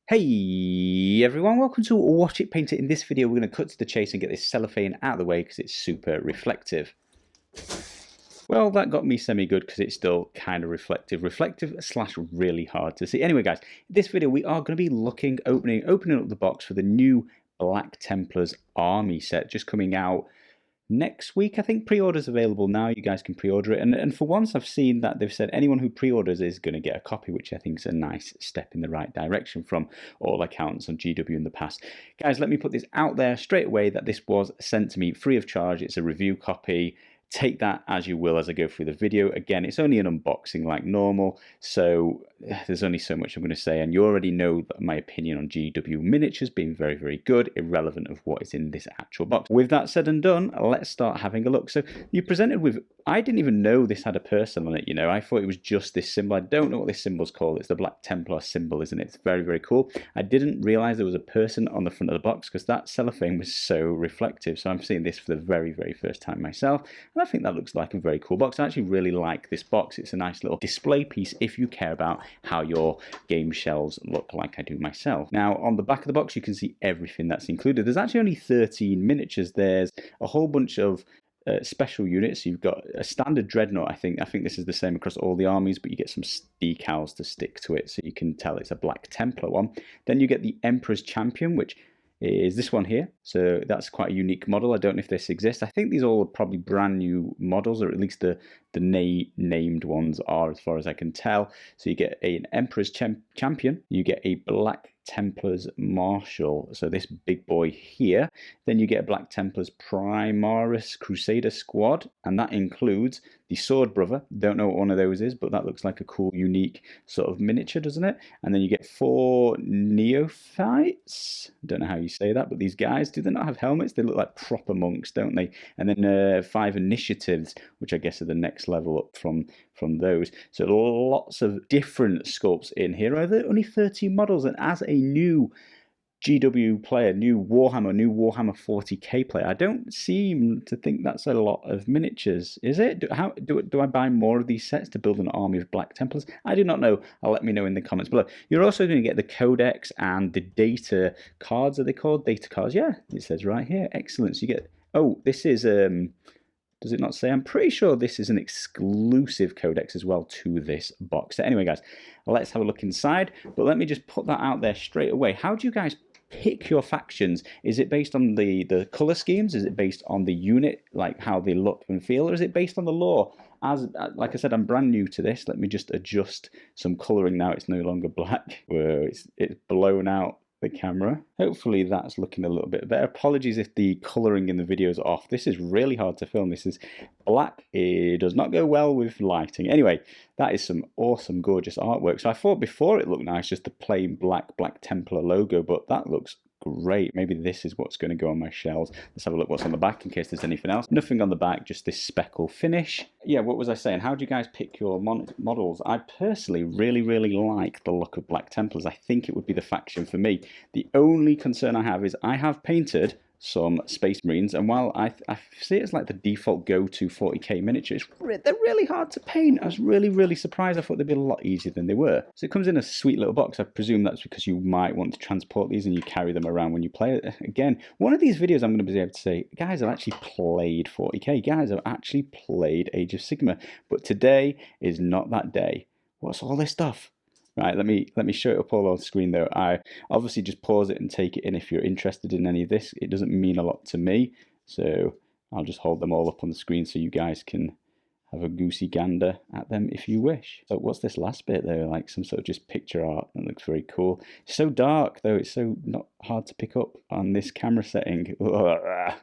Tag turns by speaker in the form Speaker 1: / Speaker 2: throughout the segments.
Speaker 1: Hey everyone, welcome to Watch It Paint It. In this video we're going to cut to the chase and get this cellophane out of the way because it's super reflective. Well, that got me semi-good because it's still kind of reflective slash really hard to see. Anyway guys, in this video we are going to be opening up the box for the new Black Templars army set just coming out next week. I think pre-order's available now. You guys can pre-order it, and for once I've seen that they've said anyone who pre-orders is going to get a copy, which I think is a nice step in the right direction from all accounts on GW in the past. Guys, let me put this out there straight away that this was sent to me free of charge. It's a review copy. Take that as you will as I go through the video. Again, it's only an unboxing like normal, so there's only so much I'm going to say, and you already know that my opinion on GW miniatures being very, very good, irrelevant of what is in this actual box. With that said and done, let's start having a look. So you presented with, I didn't even know this had a person on it, you know. I thought it was just this symbol. I don't know what this symbol's called. It's the Black Templar symbol, isn't it? It's very, very cool. I didn't realize there was a person on the front of the box because that cellophane was so reflective. So I'm seeing this for the very, very first time myself. I think that looks like a very cool box. I actually really like this box. It's a nice little display piece if you care about how your game shelves look, like I do myself. Now, on the back of the box, you can see everything that's included. There's actually only 13 miniatures. There's a whole bunch of special units. You've got a standard dreadnought. I think this is the same across all the armies, but you get some decals to stick to it so you can tell it's a Black Templar one. Then you get the Emperor's Champion, which is this one here. So that's quite a unique model. I don't know if this exists. I think these all are probably brand new models, or at least the named ones are, as far as I can tell. So you get an Emperor's Champion, you get a Black Templars Marshal, so this big boy here. Then you get a Black Templars Primaris Crusader Squad, and that includes the Sword Brother. Don't know what one of those is, but that looks like a cool, unique sort of miniature, doesn't it? And then you get 4 Neophytes. Don't know how you say that, but these guys, do they not have helmets? They look like proper monks, don't they? And then 5 Initiatives, which I guess are the next level up from those. So lots of different sculpts in here. There are only 13 models, and as a new GW player, new Warhammer 40K player, I don't seem to think that's a lot of miniatures, is it? Do I buy more of these sets to build an army of Black Templars? I do not know. Let me know in the comments below. You're also going to get the Codex and the data cards. Are they called data cards? Yeah, it says right here. Excellent. So you get, oh, this is does it not say? I'm pretty sure this is an exclusive codex as well to this box. So anyway, guys, let's have a look inside. But let me just put that out there straight away. How do you guys pick your factions? Is it based on the color schemes? Is it based on the unit, like how they look and feel? Or is it based on the lore? As like I said, I'm brand new to this. Let me just adjust some coloring now. It's no longer black. Whoa, it's blown out the camera. Hopefully that's looking a little bit better. Apologies if the colouring in the video is off. This is really hard to film. This is black. It does not go well with lighting. Anyway, that is some awesome, gorgeous artwork. So I thought before it looked nice, just the plain Black Templar logo, but that looks great. Maybe this is what's going to go on my shelves. Let's have a look what's on the back in case there's anything else. Nothing on the back, just this speckle finish. Yeah, what was I saying? How do you guys pick your models? I personally really, really like the look of Black Templars. I think it would be the faction for me. The only concern I have is I have painted some Space Marines, and while I see it as like the default go-to 40k miniature, they're really hard to paint. I was really, really surprised. I thought they'd be a lot easier than they were. So it comes in a sweet little box. I presume that's because you might want to transport these and you carry them around when you play it. Again, one of these videos I'm going to be able to say, guys, I've actually played 40k. Guys, I've actually played Age of Sigmar. But today is not that day. What's all this stuff? Right, let me show it up all on screen though. I obviously just pause it and take it in if you're interested in any of this. It doesn't mean a lot to me, so I'll just hold them all up on the screen so you guys can have a goosey gander at them if you wish. So what's this last bit though? Like some sort of just picture art. That looks very cool. It's so dark though. It's so not hard to pick up on this camera setting.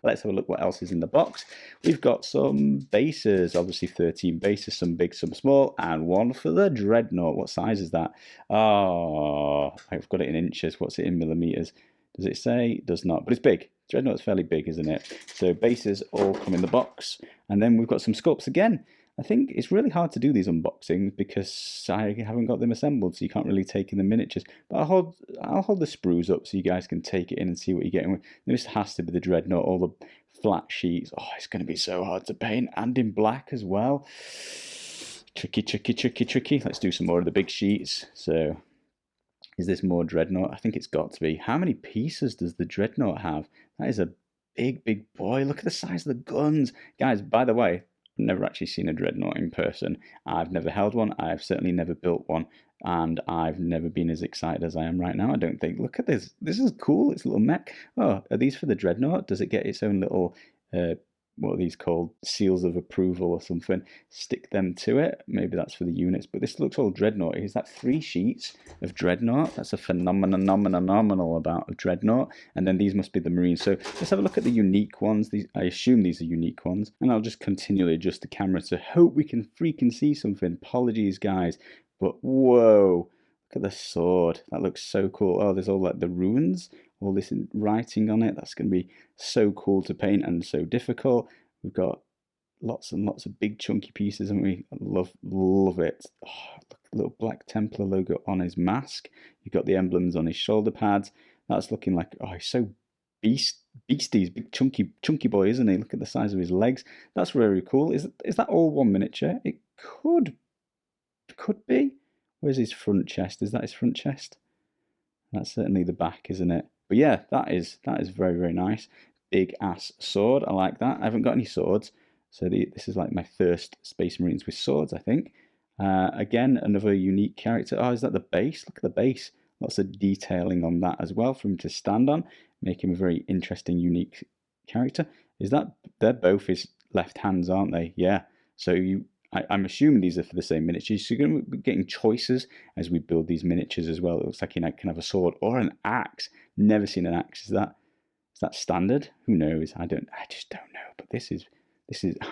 Speaker 1: Let's have a look what else is in the box. We've got some bases, obviously 13 bases, some big, some small, and one for the Dreadnought. What size is that? Oh, I've got it in inches. What's it in millimeters? Does it say? It does not, but it's big. Dreadnought's fairly big, isn't it? So bases all come in the box. And then we've got some sculpts again. I think it's really hard to do these unboxings because I haven't got them assembled, so you can't really take in the miniatures. But I'll hold the sprues up so you guys can take it in and see what you're getting with. This has to be the Dreadnought, all the flat sheets. Oh, it's going to be so hard to paint, and in black as well. Tricky, tricky, tricky, tricky. Let's do some more of the big sheets. So Is this more Dreadnought? I think it's got to be. How many pieces does the Dreadnought have? That is a big, big boy. Look at the size of the guns. Guys, by the way, I've never actually seen a Dreadnought in person. I've never held one. I've certainly never built one. And I've never been as excited as I am right now, I don't think. Look at this. This is cool. It's a little mech. Oh, are these for the Dreadnought? Does it get its own little what are these called? Seals of approval or something. Stick them to it. Maybe that's for the units. But this looks all Dreadnought. Is that 3 sheets of Dreadnought? That's a phenomenal about of Dreadnought. And then these must be the Marines. So let's have a look at the unique ones. These, I assume these are unique ones. And I'll just continually adjust the camera to hope we can freaking see something. Apologies, guys. But whoa. Look at the sword. That looks so cool. Oh, there's all like the runes. All this writing on it. That's going to be so cool to paint and so difficult. We've got lots and lots of big chunky pieces, haven't we? Love it. Oh, look, little black Templar logo on his mask. You've got the emblems on his shoulder pads. That's looking like, oh, he's so beastie, big chunky boy, isn't he? Look at the size of his legs. That's very cool. Is that all one miniature? It could be. Where's his front chest? Is that his front chest? That's certainly the back, isn't it? But yeah, that is very, very nice. Big ass sword. I like that. I haven't got any swords, so this is like my first Space Marines with swords, I think. Again, another unique character. Oh, is that the base? Look at the base. Lots of detailing on that as well for him to stand on. Make him a very interesting, unique character. Is that, they're both his left hands, aren't they? Yeah. So I'm assuming these are for the same miniatures. So you're going to be getting choices as we build these miniatures as well. It looks like you can have a sword or an axe. Never seen an axe. Is that standard? Who knows? I just don't know. But this is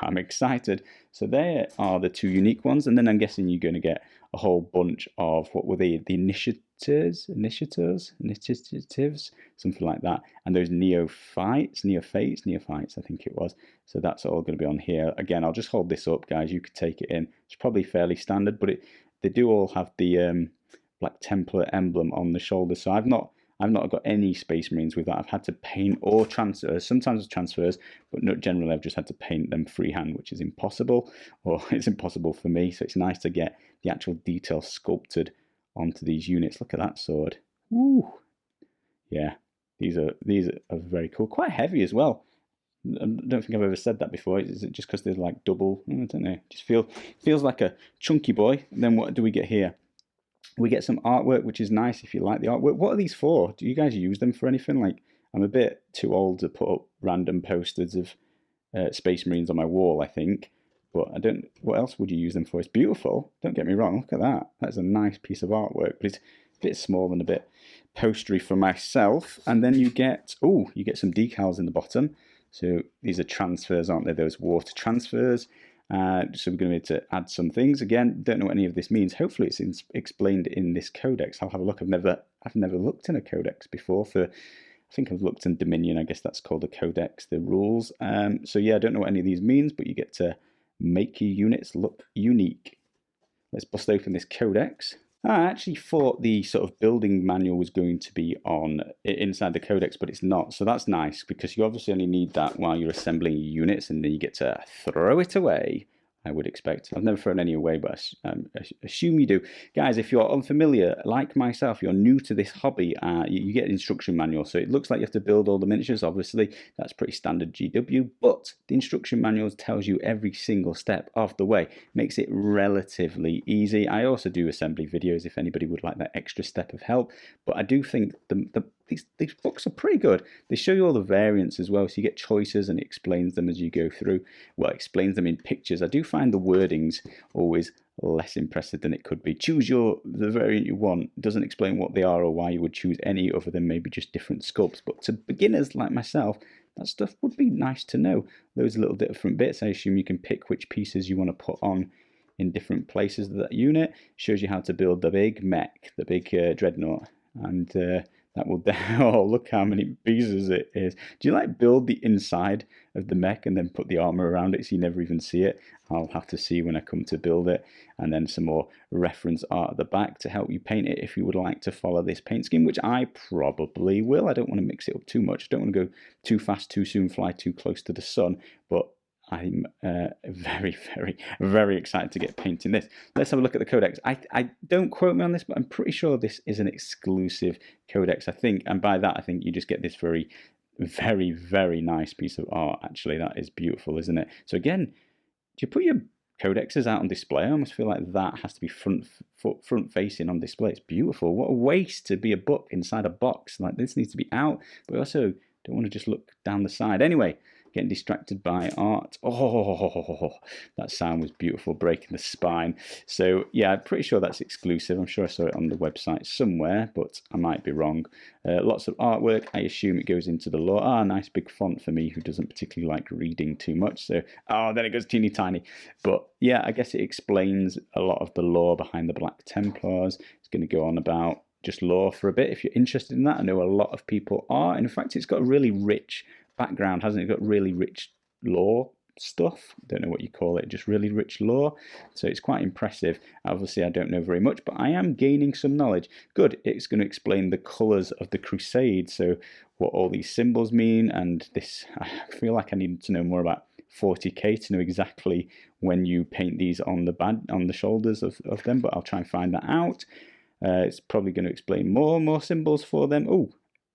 Speaker 1: I'm excited. So there are the 2 unique ones, and then I'm guessing you're going to get a whole bunch of, what were they? The initiatives, something like that. And those neophytes, I think it was. So that's all going to be on here. Again, I'll just hold this up, guys. You could take it in. It's probably fairly standard, but they do all have the Black Templar emblem on the shoulder. So I've not got any Space Marines with that. I've had to paint or transfer. Sometimes transfers, but not generally. I've just had to paint them freehand, which is impossible, or it's impossible for me. So it's nice to get the actual detail sculpted onto these units. Look at that sword. Woo! Yeah, these are very cool. Quite heavy as well. I don't think I've ever said that before. Is it just because they're like double? I don't know. Just feels like a chunky boy. And then what do we get here? We get some artwork, which is nice if you like the artwork. What are these for? Do you guys use them for anything? Like, I'm a bit too old to put up random posters of Space Marines on my wall, I think. But I don't. What else would you use them for? It's beautiful. Don't get me wrong. Look at that. That's a nice piece of artwork, but it's a bit small and a bit postery for myself. And then you get some decals in the bottom. So these are transfers, aren't they? Those water transfers. So we're going to be able to add some things. Again, don't know what any of this means. Hopefully it's explained in this codex. I'll have a look. I've never looked in a codex before. I think I've looked in Dominion. I guess that's called a codex, the rules. So yeah, I don't know what any of these means, but you get to make your units look unique. Let's bust open this codex. I actually thought the sort of building manual was going to be inside the codex, but it's not. So that's nice, because you obviously only need that while you're assembling your units, and then you get to throw it away, I would expect. I've never thrown any away, but I assume you do. Guys, if you're unfamiliar, like myself, you're new to this hobby, you get an instruction manual. So it looks like you have to build all the miniatures. Obviously, that's pretty standard GW, but the instruction manual tells you every single step of the way. Makes it relatively easy. I also do assembly videos if anybody would like that extra step of help, but I do think these books are pretty good. They show you all the variants as well, so you get choices and it explains them as you go through. Well, it explains them in pictures. I do find the wordings always less impressive than it could be. Choose the variant you want. It doesn't explain what they are or why you would choose any other than maybe just different sculpts. But to beginners like myself, that stuff would be nice to know. Those little different bits. I assume you can pick which pieces you want to put on in different places of that unit. Shows you how to build the big mech, the big dreadnought, and that will, oh, look how many pieces it is. Do you like build the inside of the mech and then put the armor around it so you never even see it? I'll have to see when I come to build it. And then some more reference art at the back to help you paint it if you would like to follow this paint scheme, which I probably will. I don't want to mix it up too much. I don't want to go too fast, too soon, fly too close to the sun. But I'm very, very, very excited to get painting this. Let's have a look at the Codex. I don't quote me on this, but I'm pretty sure this is an exclusive Codex, I think. And by that, I think you just get this very, very, very nice piece of art. Actually, that is beautiful, isn't it? So again, do you put your Codexes out on display? I almost feel like that has to be front facing on display. It's beautiful. What a waste to be a book inside a box. Like, this needs to be out, but also don't want to just look down the side. Anyway, getting distracted by art. Oh, that sound was beautiful, breaking the spine. So yeah, I'm pretty sure that's exclusive. I'm sure I saw it on the website somewhere, but I might be wrong. Lots of artwork. I assume it goes into the lore. Ah, nice big font for me who doesn't particularly like reading too much. So, oh, then it goes teeny tiny. But yeah, I guess it explains a lot of the lore behind the Black Templars. It's going to go on about just lore for a bit if you're interested in that. I know a lot of people are. In fact, it's got a really rich background, hasn't it? Got really rich lore stuff. Don't know what you call it, just really rich lore. So it's quite impressive. Obviously, I don't know very much, but I am gaining some knowledge. Good. It's going to explain the colours of the Crusade, so what all these symbols mean, and this. I feel like I need to know more about 40K to know exactly when you paint these on the shoulders of them, but I'll try and find that out. It's probably going to explain more symbols for them. Oh,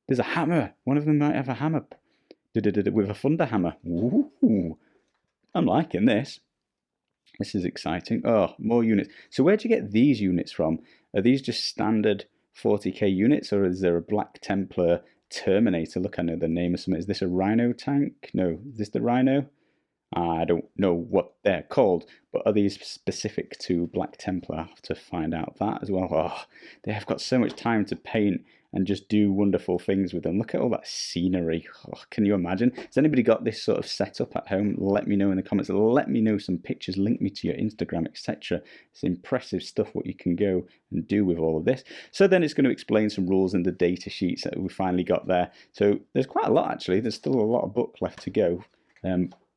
Speaker 1: there's a hammer. One of them might have a hammer with a thunder hammer. Ooh, I'm liking this. This is exciting. Oh, more units. So where'd you get these units from? Are these just standard 40K units, or is there a Black Templar Terminator? Look, I know the name of something. Is this a Rhino tank? No, is this the Rhino? I don't know what they're called, but are these specific to Black Templar? I have to find out that as well. Oh, they have got so much time to paint and just do wonderful things with them. Look at all that scenery. Oh, can you imagine? Has anybody got this sort of setup at home? Let me know in the comments. Let me know some pictures. Link me to your Instagram, etc. It's impressive stuff what you can go and do with all of this. So then it's going to explain some rules in the data sheets that we finally got there. So there's quite a lot, actually. There's still a lot of book left to go.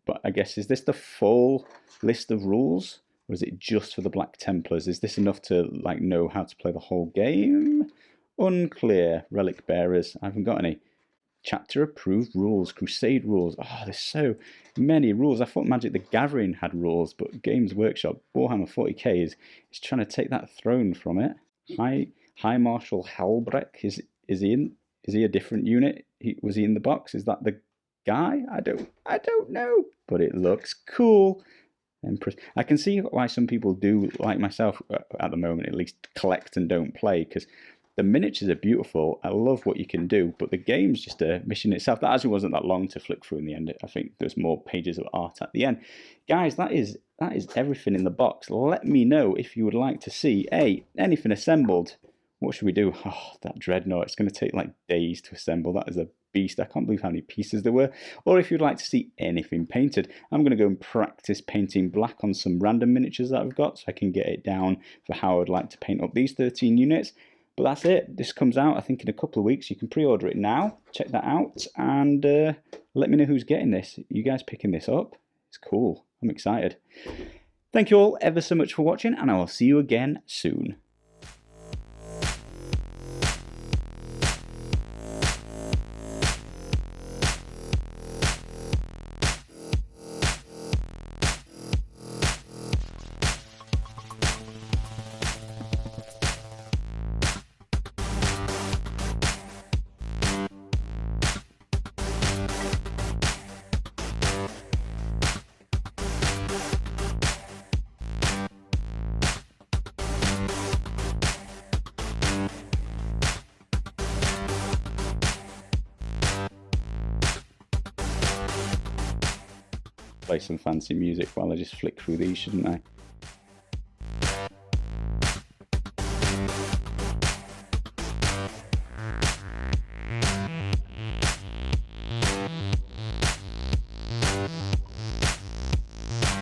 Speaker 1: But I guess, is this the full list of rules? Or is it just for the Black Templars? Is this enough to like know how to play the whole game? Unclear. Relic bearers. I haven't got any. Chapter approved rules. Crusade rules. Oh, there's so many rules. I thought Magic the Gathering had rules, but Games Workshop, Warhammer 40K is trying to take that throne from it. High Marshal Helbrecht. Is he a different unit? Was he in the box? Is that the guy? I don't know, but it looks cool. I can see why some people do, like myself at the moment at least, collect and don't play, because the miniatures are beautiful. I love what you can do, but the game's just a mission itself. That actually wasn't that long to flick through in the end. I think there's more pages of art at the end. Guys, that is everything in the box. Let me know if you would like to see anything assembled. What should we do? Oh, that Dreadnought. It's going to take like days to assemble. That is a beast. I can't believe how many pieces there were. Or if you'd like to see anything painted, I'm going to go and practice painting black on some random miniatures that I've got so I can get it down for how I'd like to paint up these 13 units. But that's it. This comes out, I think, in a couple of weeks. You can pre-order it now. Check that out. And let me know who's getting this. You guys picking this up? It's cool. I'm excited. Thank you all ever so much for watching, and I will see you again soon. Play some fancy music while I just flick through these, shouldn't I?